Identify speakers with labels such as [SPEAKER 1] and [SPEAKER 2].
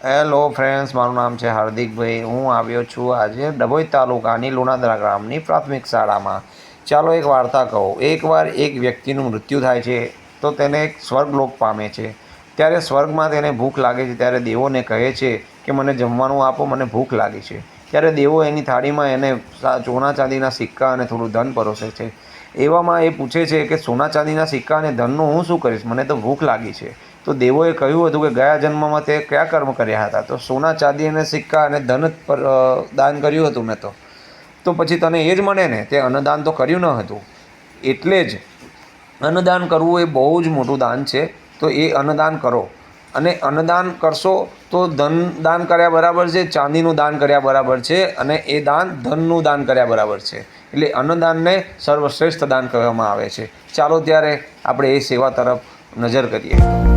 [SPEAKER 1] Hello friends, મારું નામ છે હાર્દિકભાઈ. હું આવ્યો છું આજે ડભોઈ તાલુકાની લુણાદરા ગામની પ્રાથમિક શાળામાં. ચાલો એક વાર્તા કહું. એકવાર એક વ્યક્તિનું મૃત્યુ થાય છે તો તેને એક સ્વર્ગલોક પામે છે. ત્યારે સ્વર્ગમાં તેને ભૂખ લાગે છે. ત્યારે દેવોને કહે છે કે મને જમવાનું આપો, મને ભૂખ લાગી છે. ત્યારે દેવો એની થાળીમાં એને સોના ચાંદીના સિક્કા અને થોડું ધન પરોસે છે. એવામાં એ પૂછે છે કે સોના ચાંદીના સિક્કા અને ધનનું હું શું કરીશ, મને તો ભૂખ લાગી છે. તો દેવોએ કહ્યું હતું કે ગયા જન્મમાં તે કયા કર્મ કર્યા હતા? તો સોના ચાંદી અને સિક્કા અને ધન પર દાન કર્યું હતું મેં. તો પછી તને એ જ મળે ને? તે અન્નદાન તો કર્યું ન હતું. એટલે જ અન્નદાન કરવું એ બહુ જ મોટું દાન છે. તો એ અન્નદાન કરો, અને અન્નદાન કરશો તો ધન દાન કર્યા બરાબર છે, ચાંદીનું દાન કર્યા બરાબર છે, અને એ દાન ધનનું દાન કર્યા બરાબર છે. એટલે અન્નદાનને સર્વશ્રેષ્ઠ દાન કહેવામાં આવે છે. ચાલો ત્યારે આપણે એ સેવા તરફ નજર કરીએ.